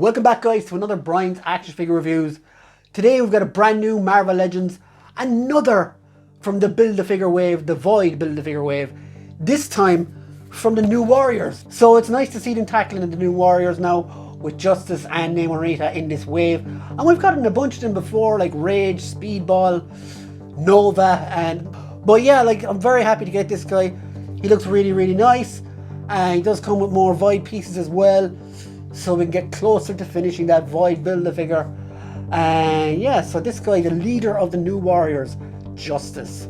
Welcome back, guys, to another Brian's Action Figure Reviews. Today we've got a brand new Marvel Legends, another from the Build-A-Figure wave, the VOID Build-A-Figure wave, this time from the New Warriors. So it's nice to see them tackling the New Warriors now with Justice and Namorita in this wave. And we've gotten a bunch of them before, like Rage, Speedball, Nova, but yeah, like, I'm very happy to get this guy. He looks really, really nice. And he does come with more VOID pieces as well, so we can get closer to finishing that VOID Build-A-Figure. And yeah, so this guy, the leader of the New Warriors, Justice.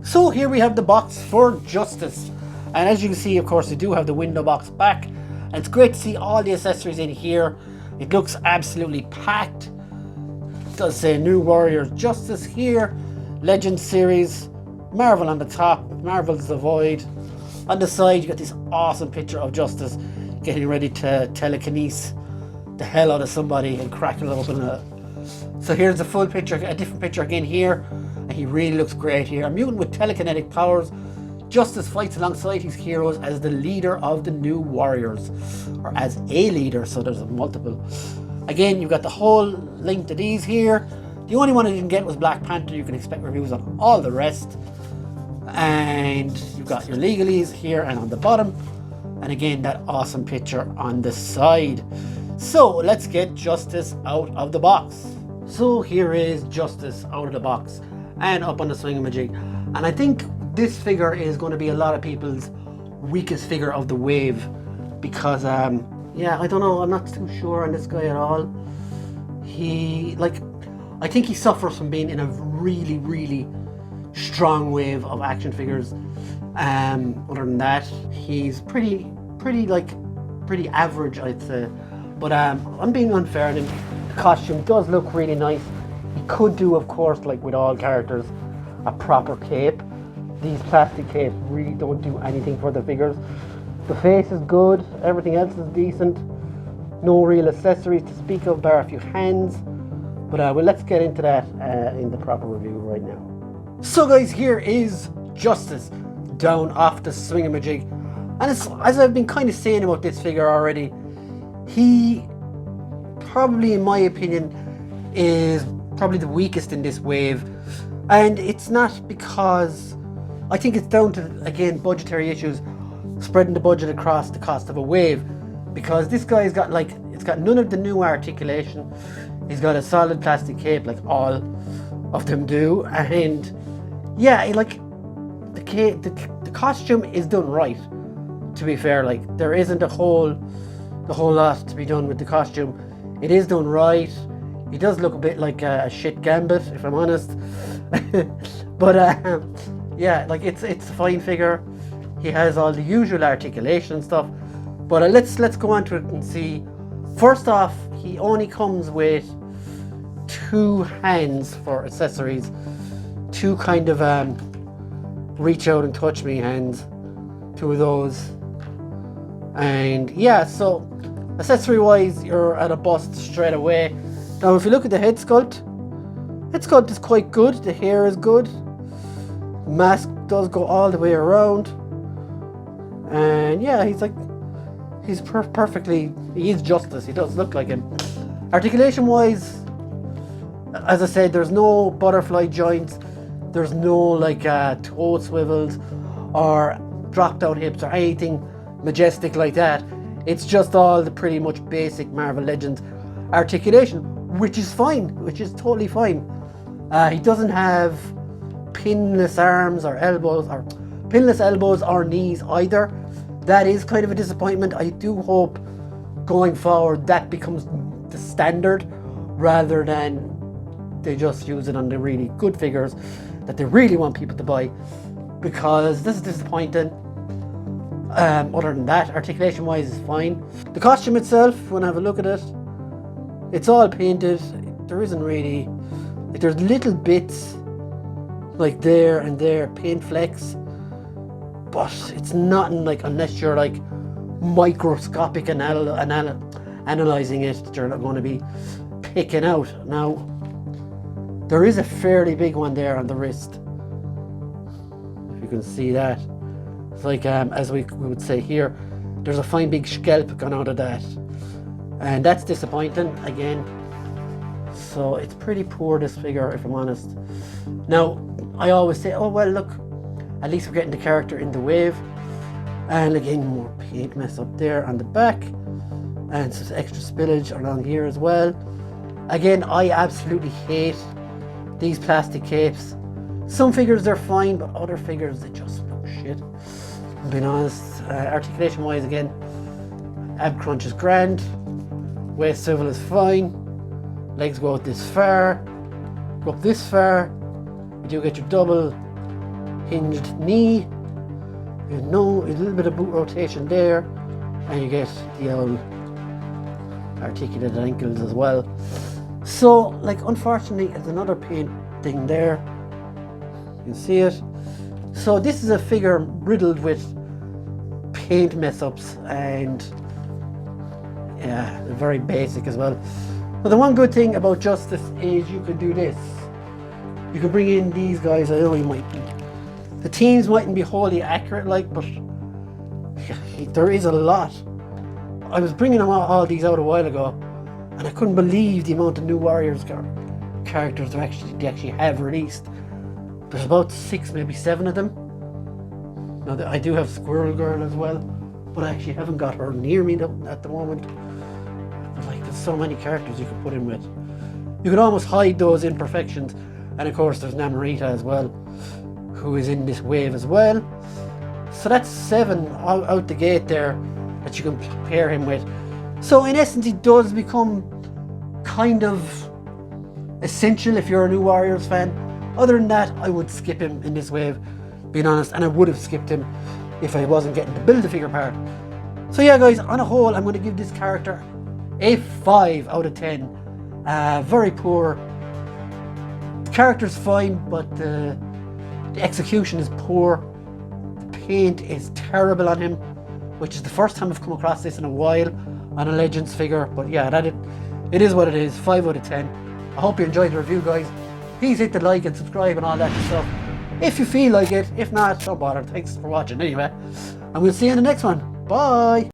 So here we have the box for Justice. And as you can see, of course, they do have the window box back. And it's great to see all the accessories in here. It looks absolutely packed. It does say New Warriors Justice here. Legend series. Marvel on the top. Marvel's the VOID. On the side, you got this awesome picture of Justice getting ready to telekinesis the hell out of somebody and cracking it open. So here's a full picture, a different picture again here. And he really looks great here. A mutant with telekinetic powers. Justice fights alongside his heroes as the leader of the New Warriors. Or as a leader, so there's multiple. Again, you've got the whole link to these here. The only one I didn't get was Black Panther. You can expect reviews on all the rest. And you've got your legalese here and on the bottom. And again, that awesome picture on the side. So let's get Justice out of the box. So here is Justice out of the box and up on the swingamajig. And I think this figure is going to be a lot of people's weakest figure of the wave. Because, yeah, I don't know, I'm not too sure on this guy at all. I think he suffers from being in a really, really strong wave of action figures. Other than that, he's pretty average, I'd say. But I'm being unfair on him. The costume does look really nice. He could do, of course, like with all characters, a proper cape. These plastic capes really don't do anything for the figures. The face is good, everything else is decent. No real accessories to speak of, bar a few hands. But well, let's get into that in the proper review right now. So guys, here is Justice down off the swingamajig. And it's, as I've been kind of saying about this figure already, he probably, in my opinion, is probably the weakest in this wave. And it's not because, I think it's down to, again, budgetary issues, spreading the budget across the cost of a wave. Because this guy's got, like, it's got none of the new articulation. He's got a solid plastic cape like all of them do. And yeah, like, the costume is done right, to be fair. Like, there isn't a whole lot to be done with the costume. It is done right. He does look a bit like a shit Gambit, if I'm honest. But yeah, like, it's a fine figure. He has all the usual articulation and stuff. But let's go on to it and see. First off, he only comes with 2 hands for accessories. 2 kind of reach out and touch me hands. 2 of those. And yeah, so accessory wise, you're at a bust straight away. Now if you look at the head sculpt is quite good. The hair is good. The mask does go all the way around. And yeah, he's perfectly, he is Justice. He does look like him. Articulation wise, as I said, there's no butterfly joints. There's no like toe swivels or dropped out hips or anything majestic like that. It's just all the pretty much basic Marvel Legends articulation, which is fine, which is totally fine. He doesn't have pinless arms or elbows, or pinless elbows or knees either. That is kind of a disappointment. I do hope going forward that becomes the standard rather than they just use it on the really good figures that they really want people to buy, because this is disappointing. Other than that, articulation wise is fine. The costume itself, when I have a look at it, it's all painted. There isn't really, like, there's little bits like there and there, paint flecks, but it's nothing like, unless you're like microscopic analyzing it, that you're not going to be picking out. Now there is a fairly big one there on the wrist, if you can see that. It's like, as we would say here, there's a fine big scalp gone out of that. and that's disappointing again. So it's pretty poor, this figure, if I'm honest. Now, I always say, oh well, look, at least we're getting the character in the wave. And again, more paint mess up there on the back, and some extra spillage along here as well. Again, I absolutely hate these plastic capes. Some figures they're fine, but other figures they just look shit, I'm being honest. Articulation wise, again, ab crunch is grand, waist swivel is fine, legs go out this far, go up this far. You do get your double hinged knee, you know, a little bit of boot rotation there, and you get the old articulated ankles as well. So, like, unfortunately, there's another paint thing there. You can see it. So this is a figure riddled with paint mess ups, and yeah, very basic as well. But the one good thing about Justice is you can do this. You can bring in these guys. I know you might be, the teams mightn't be wholly accurate, like, but there is a lot. I was bringing them all these out a while ago, and I couldn't believe the amount of New Warriors characters they actually have released. There's about 6, maybe 7 of them. Now, I do have Squirrel Girl as well, but I actually haven't got her near me at the moment. But like, there's so many characters you could put in with. You could almost hide those imperfections. And of course, there's Namorita as well, who is in this wave as well. So that's 7 out the gate there that you can pair him with. So in essence, he does become kind of essential if you're a New Warriors fan. Other than that, I would skip him in this wave, being honest, and I would have skipped him if I wasn't getting to build the figure part. So yeah, guys, on a whole, I'm going to give this character a 5 out of 10. Very poor. The character's fine, but the execution is poor. The paint is terrible on him, which is the first time I've come across this in a while on a Legends figure. But yeah, it is what it is. 5 out of 10. I hope you enjoyed the review, guys. Please hit the like and subscribe and all that stuff if you feel like it. If not, don't bother. Thanks for watching anyway, and we'll see you in the next one. Bye.